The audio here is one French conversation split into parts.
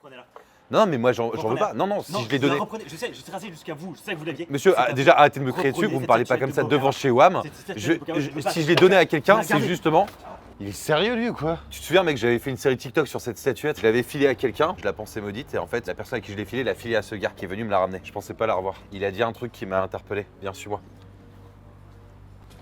reprenez-la. Non, mais moi j'en veux pas. Non, si je l'ai donné. Je sais tracé jusqu'à vous, je sais que vous l'aviez. Monsieur, déjà arrêtez de me crier dessus, vous me parlez pas comme ça devant chez WAM. Si je l'ai donné à quelqu'un, c'est justement. Il est sérieux lui ou quoi? Tu te souviens mec, j'avais fait une série TikTok sur cette statuette, je l'avais filée à quelqu'un, je la pensais maudite et en fait la personne à qui je l'ai filée l'a filée à ce gars qui est venu me la ramener. Je pensais pas la revoir. Il a dit un truc qui m'a interpellé. Viens sur moi.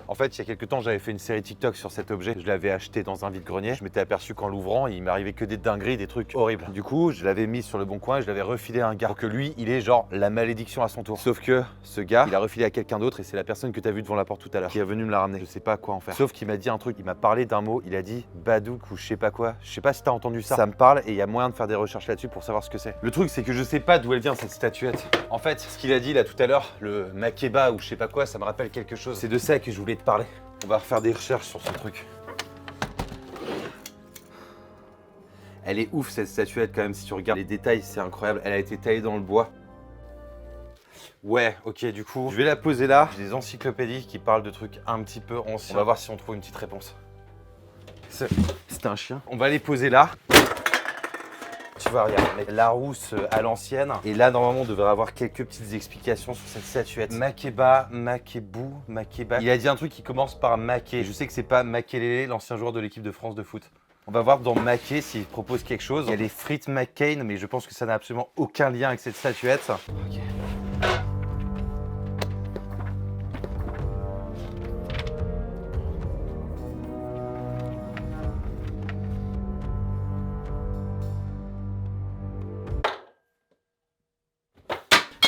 En fait, il y a quelques temps, j'avais fait une série TikTok sur cet objet. Je l'avais acheté dans un vide-grenier. Je m'étais aperçu qu'en l'ouvrant, il m'arrivait que des dingueries, des trucs horribles. Du coup, je l'avais mis sur le bon coin et je l'avais refilé à un gars. Pour que lui, il ait genre la malédiction à son tour. Sauf que ce gars, il a refilé à quelqu'un d'autre et c'est la personne que tu as vue devant la porte tout à l'heure qui est venue me la ramener. Je sais pas quoi en faire. Sauf qu'il m'a dit un truc, il m'a parlé d'un mot, il a dit badouk ou je sais pas quoi. Je sais pas si t'as entendu ça. Ça me parle et il y a moyen de faire des recherches là-dessus pour savoir ce que c'est. Le truc, c'est que je sais pas d'où elle vient cette statuette. En fait, ce qu'il a dit là tout à l'heure, le makeba ou je sais pas quoi, ça me rappelle quelque chose. C'est de ça que je voulais te parler. On va refaire des recherches sur ce truc. Elle est ouf cette statuette quand même, si tu regardes les détails, c'est incroyable. Elle a été taillée dans le bois. Ouais, ok, du coup, je vais la poser là. J'ai des encyclopédies qui parlent de trucs un petit peu anciens. On va voir si on trouve une petite réponse. C'était un chien. On va les poser là. Tu vois, regarde, Larousse à l'ancienne. Et là, normalement, on devrait avoir quelques petites explications sur cette statuette. Makeba, Makebu, Makeba. Il a dit un truc qui commence par Maké. Je sais que c'est pas Makelele, l'ancien joueur de l'équipe de France de foot. On va voir dans Maké s'il propose quelque chose. Il y a les frites McCain, mais je pense que ça n'a absolument aucun lien avec cette statuette. Ok.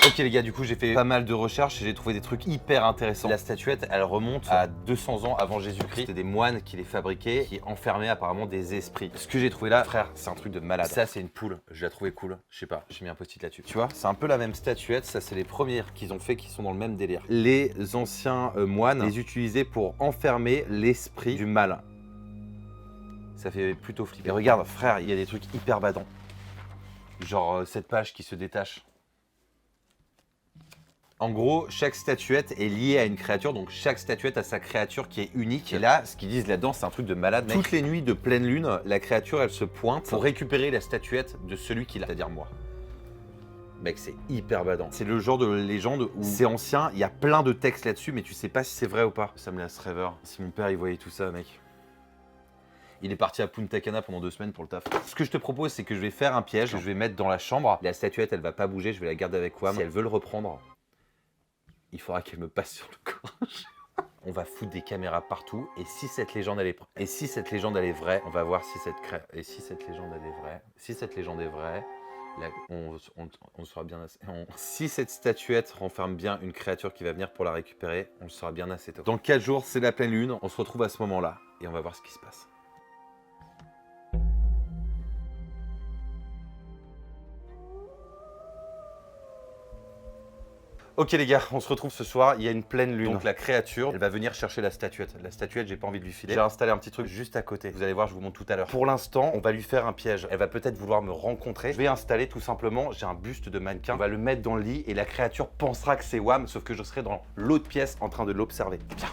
Ok les gars, du coup j'ai fait pas mal de recherches et j'ai trouvé des trucs hyper intéressants. La statuette, elle remonte à 200 ans avant Jésus-Christ. C'était des moines qui les fabriquaient, qui enfermaient apparemment des esprits. Ce que j'ai trouvé là, frère, c'est un truc de malade. Ça c'est une poule, je l'ai trouvé cool. Je sais pas, j'ai mis un post-it là-dessus. Tu vois, c'est un peu la même statuette, ça c'est les premières qu'ils ont fait qui sont dans le même délire. Les anciens moines les utilisaient pour enfermer l'esprit du mal. Ça fait plutôt flipper. Et regarde frère, il y a des trucs hyper badants. Genre cette page qui se détache. En gros, chaque statuette est liée à une créature, donc chaque statuette a sa créature qui est unique. Et là, ce qu'ils disent là-dedans, c'est un truc de malade, mec. Toutes les nuits de pleine lune, la créature, elle se pointe pour récupérer la statuette de celui qui l'a, c'est-à-dire moi. Mec, c'est hyper badant. C'est le genre de légende où c'est ancien, il y a plein de textes là-dessus, mais tu sais pas si c'est vrai ou pas. Ça me laisse rêveur. Si mon père, il voyait tout ça, mec. Il est parti à Punta Cana pendant 2 semaines pour le taf. Ce que je te propose, c'est que je vais faire un piège, que je vais mettre dans la chambre. La statuette, elle va pas bouger, je vais la garder avec WAM. Si elle veut le reprendre, il faudra qu'elle me passe sur le corps. On va foutre des caméras partout et si cette légende elle est vraie, on va voir si cette légende elle est vraie. Si cette légende est vraie, là, on sera bien assez. Si cette statuette renferme bien une créature qui va venir pour la récupérer, on le saura bien assez tôt. Dans 4 jours, c'est la pleine lune, on se retrouve à ce moment-là et on va voir ce qui se passe. Ok les gars, on se retrouve ce soir, il y a une pleine lune. Donc la créature, elle va venir chercher la statuette. La statuette, j'ai pas envie de lui filer. J'ai installé un petit truc juste à côté. Vous allez voir, je vous montre tout à l'heure. Pour l'instant, on va lui faire un piège. Elle va peut-être vouloir me rencontrer. Je vais installer tout simplement, j'ai un buste de mannequin. On va le mettre dans le lit et la créature pensera que c'est WAM, sauf que je serai dans l'autre pièce en train de l'observer. Viens.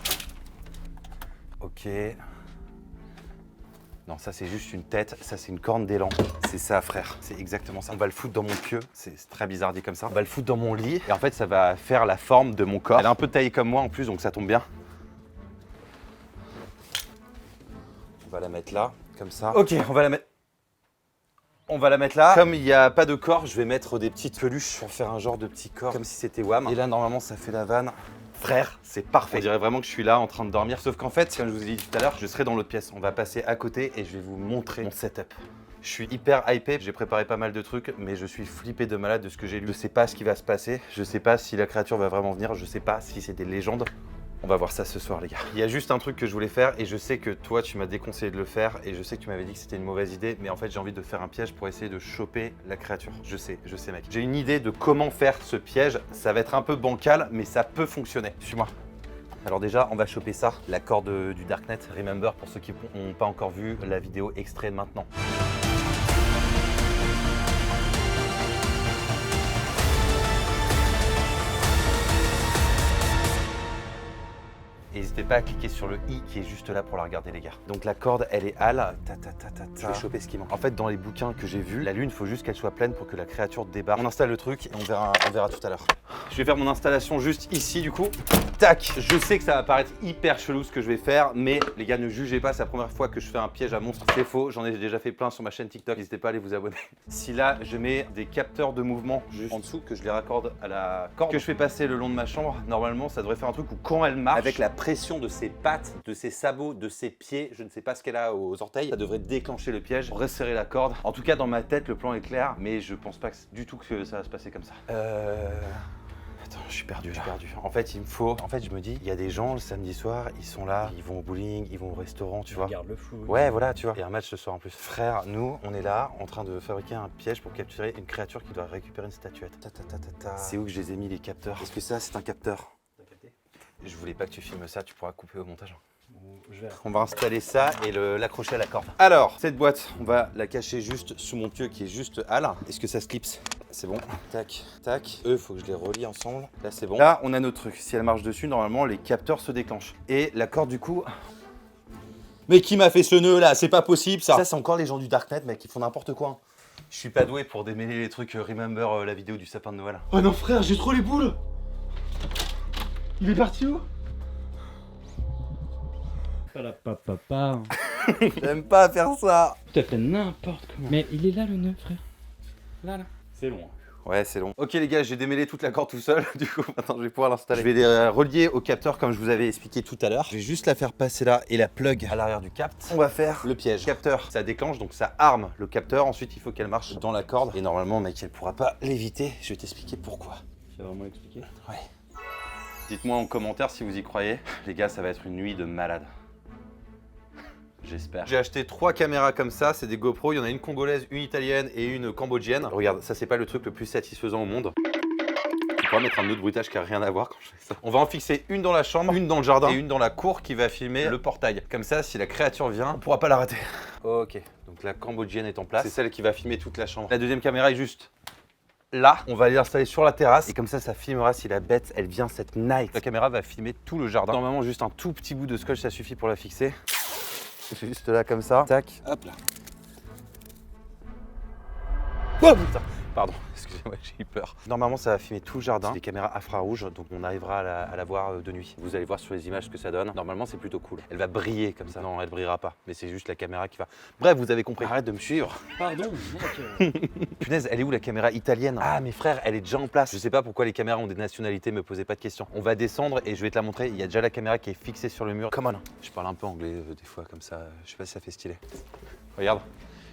Ok. Non, ça c'est juste une tête, ça c'est une corne d'élan. C'est ça frère, c'est exactement ça. On va le foutre dans mon pieu, c'est très bizarre dit comme ça. On va le foutre dans mon lit et en fait ça va faire la forme de mon corps. Elle est un peu taillée comme moi en plus donc ça tombe bien. On va la mettre là, comme ça. Ok, on va la mettre là. Comme il n'y a pas de corps, je vais mettre des petites peluches pour faire un genre de petit corps comme si c'était WAM. Et là normalement ça fait la vanne. Frère, c'est parfait. On dirait vraiment que je suis là en train de dormir. Sauf qu'en fait, comme je vous ai dit tout à l'heure, je serai dans l'autre pièce. On va passer à côté et je vais vous montrer mon setup. Je suis hyper hypé, j'ai préparé pas mal de trucs, mais je suis flippé de malade de ce que j'ai lu. Je sais pas ce qui va se passer, je sais pas si la créature va vraiment venir, je sais pas si c'est des légendes. On va voir ça ce soir les gars. Il y a juste un truc que je voulais faire et je sais que toi tu m'as déconseillé de le faire et je sais que tu m'avais dit que c'était une mauvaise idée, mais en fait j'ai envie de faire un piège pour essayer de choper la créature. Je sais mec. J'ai une idée de comment faire ce piège, ça va être un peu bancal, mais ça peut fonctionner. Suis-moi. Alors déjà, on va choper ça, la corde du Darknet. Remember, pour ceux qui n'ont pas encore vu la vidéo extrait maintenant. Et n'hésitez pas à cliquer sur le i qui est juste là pour la regarder les gars. Donc la corde elle est hal, je vais choper ce qui manque. En fait dans les bouquins que j'ai vus, la lune faut juste qu'elle soit pleine pour que la créature débarque. On installe le truc et on verra tout à l'heure. Je vais faire mon installation juste ici du coup. Tac, je sais que ça va paraître hyper chelou ce que je vais faire, mais les gars ne jugez pas, c'est la première fois que je fais un piège à monstre, c'est faux, j'en ai déjà fait plein sur ma chaîne TikTok, n'hésitez pas à aller vous abonner. Si là je mets des capteurs de mouvement juste en dessous, que je les raccorde à la corde, que je fais passer le long de ma chambre, normalement ça devrait faire un truc où quand elle marche, avec la pression de ses pattes, de ses sabots, de ses pieds, je ne sais pas ce qu'elle a aux orteils, ça devrait déclencher le piège, resserrer la corde. En tout cas dans ma tête le plan est clair, mais je pense pas du tout que ça va se passer comme ça. Attends, je suis perdu. En fait, il me faut. En fait, je me dis, il y a des gens le samedi soir, ils sont là, ils vont au bowling, ils vont au restaurant, tu vois. Regarde le foot. Ouais, voilà, tu vois. Il y a un match ce soir en plus. Frère, nous, on est là en train de fabriquer un piège pour capturer une créature qui doit récupérer une statuette. C'est où que je les ai mis les capteurs? Est-ce que ça, c'est un capteur? Je voulais pas que tu filmes ça, tu pourras couper au montage. On va installer ça et l'accrocher à la corde. Alors, cette boîte, on va la cacher juste sous mon pieu qui est juste hal. Est-ce que ça se clipse? C'est bon. Tac, tac. Eux, faut que je les relie ensemble. Là, c'est bon. Là, on a notre truc. Si elle marche dessus, normalement, les capteurs se déclenchent. Et la corde, du coup... Mais qui m'a fait ce nœud là? C'est pas possible ça. Ça, c'est encore les gens du Darknet, mec, ils font n'importe quoi. Je suis pas doué pour démêler les trucs. Remember la vidéo du sapin de Noël. Oh non frère, j'ai trop les boules. Il est parti où? Papa. J'aime pas faire ça. Tu as fait n'importe comment. Mais il est là le nœud, frère. Là. C'est long. Ouais, c'est long. Ok les gars, j'ai démêlé toute la corde tout seul. Du coup, maintenant je vais pouvoir l'installer. Je vais les relier au capteur comme je vous avais expliqué tout à l'heure. Je vais juste la faire passer là et la plug à l'arrière du capt. On va faire le piège. Capteur, ça déclenche, donc ça arme le capteur. Ensuite, il faut qu'elle marche dans la corde. Et normalement, mec, elle pourra pas l'éviter. Je vais t'expliquer pourquoi. Tu vas vraiment expliquer? Ouais. Dites-moi en commentaire si vous y croyez. Les gars, ça va être une nuit de malade. J'espère. J'ai acheté 3 caméras comme ça, c'est des GoPro, il y en a une congolaise, une italienne et une cambodgienne. Regarde, ça c'est pas le truc le plus satisfaisant au monde. Tu pourras mettre un autre bruitage qui a rien à voir quand je fais ça. On va en fixer une dans la chambre, une dans le jardin et une dans la cour qui va filmer le portail. Comme ça, si la créature vient, on pourra pas la rater. Ok, donc la cambodgienne est en place. C'est celle qui va filmer toute la chambre. La deuxième caméra est juste là. On va l'installer sur la terrasse et comme ça filmera si la bête elle vient cette night. La caméra va filmer tout le jardin. Normalement juste un tout petit bout de scotch ça suffit pour la fixer. C'est juste là comme ça. Tac. Hop là. Oh putain. Pardon, excusez-moi, j'ai eu peur. Normalement, ça va filmer tout le jardin. C'est des caméras infrarouges, donc on arrivera à la voir de nuit. Vous allez voir sur les images ce que ça donne. Normalement, c'est plutôt cool. Elle va briller comme ça. Non, elle brillera pas, mais c'est juste la caméra qui va... Bref, vous avez compris. Arrête de me suivre. Pardon, mec. Punaise, elle est où la caméra italienne? Ah, mes frères, elle est déjà en place. Je sais pas pourquoi les caméras ont des nationalités, me posez pas de questions. On va descendre et je vais te la montrer. Il y a déjà la caméra qui est fixée sur le mur. Come on. Je parle un peu anglais des fois comme ça. Je sais pas si ça fait stylé. Regarde.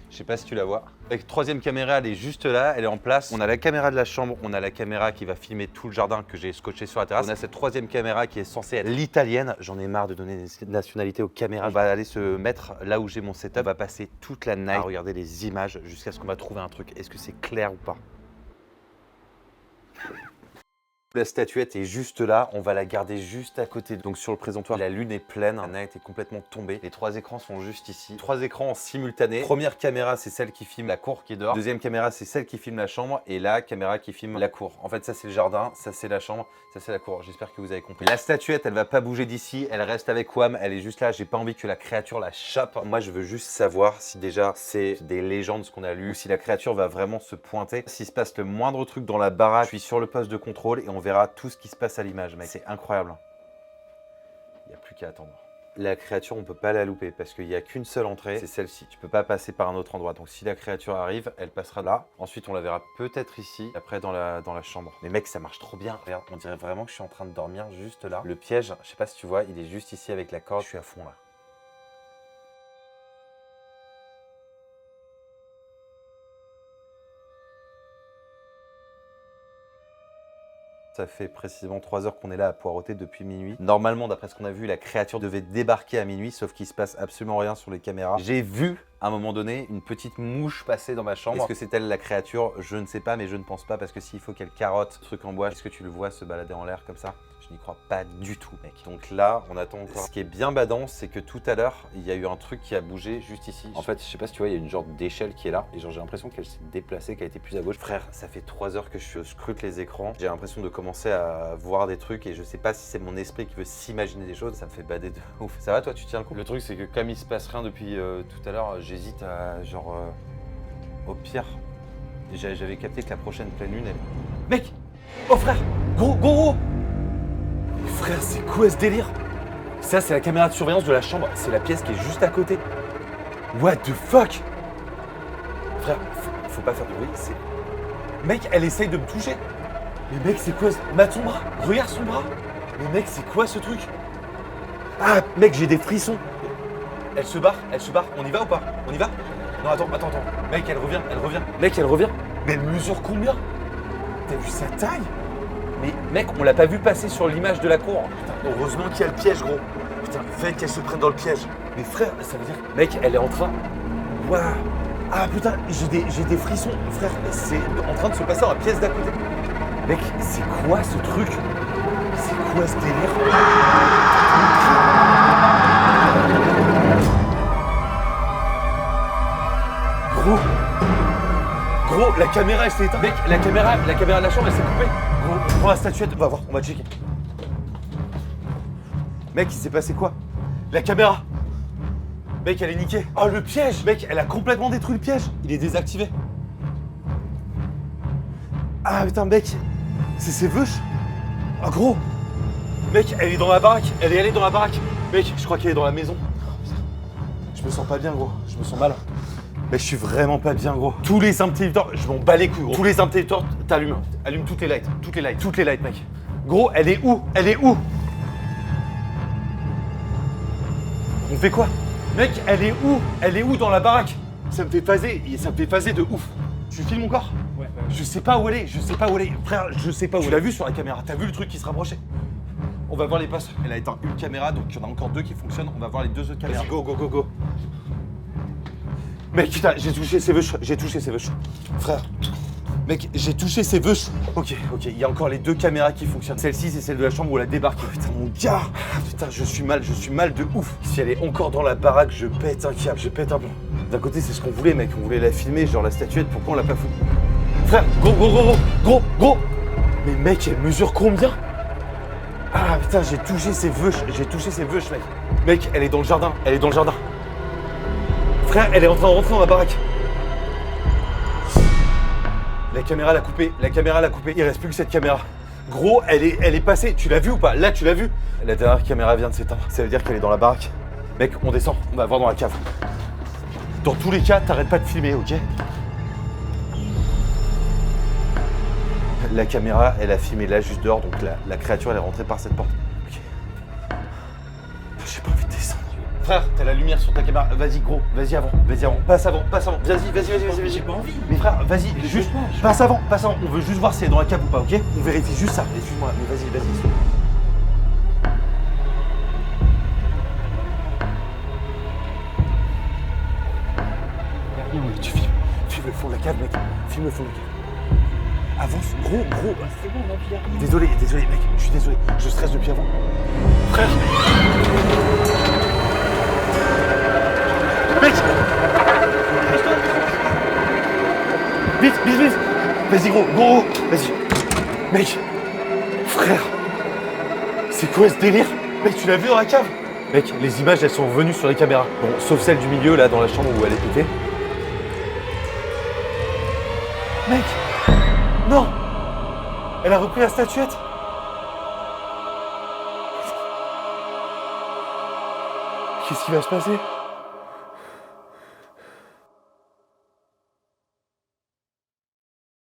Je sais pas si tu la vois. La troisième caméra, elle est juste là, elle est en place. On a la caméra de la chambre, on a la caméra qui va filmer tout le jardin que j'ai scotché sur la terrasse. On a cette troisième caméra qui est censée être l'italienne. J'en ai marre de donner des nationalités aux caméras. On va aller se mettre là où j'ai mon setup. On va passer toute la night à regarder les images jusqu'à ce qu'on va trouver un truc. Est-ce que c'est clair ou pas? La statuette est juste là, on va la garder juste à côté. Donc sur le présentoir, la lune est pleine, la night est complètement tombée. Les 3 écrans sont juste ici. 3 écrans en simultané. Première caméra, c'est celle qui filme la cour qui est dehors. Deuxième caméra, c'est celle qui filme la chambre. Et la caméra qui filme la cour. En fait, ça c'est le jardin, ça c'est la chambre, ça c'est la cour. J'espère que vous avez compris. La statuette, elle va pas bouger d'ici, elle reste avec Wam, elle est juste là. J'ai pas envie que la créature la chope. Moi, je veux juste savoir si déjà c'est des légendes ce qu'on a lu, ou si la créature va vraiment se pointer. S'il se passe le moindre truc dans la baraque, je suis sur le poste de contrôle et on verra tout ce qui se passe à l'image, mec. C'est incroyable. Il n'y a plus qu'à attendre. La créature, on peut pas la louper parce qu'il n'y a qu'une seule entrée, c'est celle-ci. Tu peux pas passer par un autre endroit. Donc si la créature arrive, elle passera là. Ensuite, on la verra peut-être ici, après dans la chambre. Mais mec, ça marche trop bien. Regarde, on dirait vraiment que je suis en train de dormir juste là. Le piège, je sais pas si tu vois, il est juste ici avec la corde. Je suis à fond là. Ça fait précisément 3 heures qu'on est là à poireauter depuis minuit. Normalement, d'après ce qu'on a vu, la créature devait débarquer à minuit, sauf qu'il se passe absolument rien sur les caméras. J'ai vu À un moment donné, une petite mouche passait dans ma chambre. Est-ce que c'est elle la créature? Je ne sais pas, mais je ne pense pas parce que s'il faut qu'elle carotte ce truc en bois, est-ce que tu le vois se balader en l'air comme ça? Je n'y crois pas du tout, mec. Donc là, on attend encore. Ce qui est bien badant, c'est que tout à l'heure, il y a eu un truc qui a bougé juste ici. En fait, je sais pas si tu vois, il y a une genre d'échelle qui est là. Et genre, j'ai l'impression qu'elle s'est déplacée, qu'elle a été plus à gauche. Frère, ça fait 3 heures que je scrute les écrans. J'ai l'impression de commencer à voir des trucs et je sais pas si c'est mon esprit qui veut s'imaginer des choses. Ça me fait bader de ouf. Ça va, toi, tu tiens le coup? Le truc, c'est que comme il se passe rien depuis tout à l'heure, j'hésite à genre... au pire, j'avais capté que la prochaine pleine lune, elle... Mec! Oh frère! Gros! Frère, c'est quoi ce délire? Ça, c'est la caméra de surveillance de la chambre. C'est la pièce qui est juste à côté. What the fuck? Frère, faut pas faire de bruit. C'est... Mec, elle essaye de me toucher. Mais mec, c'est quoi? Mate son bras. Regarde son bras. Mais mec, c'est quoi ce truc? Ah, mec, j'ai des frissons. Elle se barre. On y va ou pas? On y va? Non, attends. Mec, elle revient. Mec, elle revient. Mais elle mesure combien? T'as vu sa taille? Mais mec, on l'a pas vu passer sur l'image de la cour. Putain, heureusement qu'il y a le piège, gros. Putain, faites qu'elle se prenne dans le piège. Mais frère, ça veut dire... Mec, elle est en train... Waouh. Ah putain, j'ai des frissons. Frère, c'est en train de se passer dans la pièce d'à côté. Mec, c'est quoi ce truc? C'est quoi ce délire? Gros, la caméra elle s'est éteinte. Mec, la caméra de la chambre elle s'est coupée. Gros, on prend la statuette, on va voir, on va checker. Mec, il s'est passé quoi? La caméra. Mec, elle est niquée. Oh, le piège. Mec, elle a complètement détruit le piège. Il est désactivé. Ah putain, mec, c'est ses veuches. Ah gros. Mec, elle est dans la baraque. Elle est allée dans la baraque. Mec, je crois qu'elle est dans la maison. Je me sens pas bien, gros. Je me sens mal. Mais je suis vraiment pas bien, gros. Tous les interrupteurs, je m'en bats les couilles, gros. Tous les interrupteurs, t'allumes. Allume toutes les lights, mec. Gros, elle est où? On fait quoi? Mec, elle est où dans la baraque? Ça me fait phaser de ouf. Tu filmes mon corps? Ouais. Je sais pas où elle est. Frère, je sais pas où. Tu l'as vu sur la caméra? T'as vu le truc qui se rapprochait? On va voir les postes. Elle a éteint une caméra, donc il y en a encore 2 qui fonctionnent. On va voir les 2 autres caméras. Vas-y, go. Mec, putain, j'ai touché ses veuches. Frère, mec, j'ai touché ses veuches. Ok, il y a encore les 2 caméras qui fonctionnent. Celle-ci, c'est celle de la chambre où elle a débarqué. Putain, mon gars. Putain, je suis mal de ouf. Si elle est encore dans la baraque, je pète un câble, je pète un plomb. D'un côté, c'est ce qu'on voulait, mec. On voulait la filmer, genre la statuette. Pourquoi on l'a pas foutu? Frère, gros. Mais mec, elle mesure combien? Ah putain, j'ai touché ses veuches, mec. Mec, elle est dans le jardin. Frère, elle est en train de rentrer dans la baraque. La caméra l'a coupé. Il reste plus que cette caméra. Gros, elle est passée. Tu l'as vu ou pas? Là, tu l'as vu? La dernière caméra vient de s'éteindre. Ça veut dire qu'elle est dans la baraque. Mec, on descend. On va voir dans la cave. Dans tous les cas, t'arrêtes pas de filmer, ok? La caméra, elle a filmé là, juste dehors. Donc la créature, elle est rentrée par cette porte. Ok. J'ai pas envie de descendre. Frère, t'as la lumière sur ta caméra. Vas-y, gros, vas-y avant. Passe avant. Vas-y. J'ai pas envie. Mais frère, vas-y, juste passe avant. On veut juste voir si elle est dans la cave ou pas, ok? On vérifie juste ça. Excuse-moi, mais vas-y. Y'a rien, ouais. Tu filmes le fond de la cave, mec. Filme le fond de la cave. Avance, gros. C'est bon, là, puis y'a rien. Désolé, mec. Je suis désolé. Je stresse depuis avant. Frère. Mec. Vite. Vas-y, gros. Vas-y. Mec. Frère. C'est quoi ce délire? Mec, tu l'as vu dans la cave? Mec, les images, elles sont revenues sur les caméras. Bon, sauf celle du milieu, là, dans la chambre où elle est pétée. Mec. Non. Elle a repris la statuette. Qu'est-ce qui va se passer?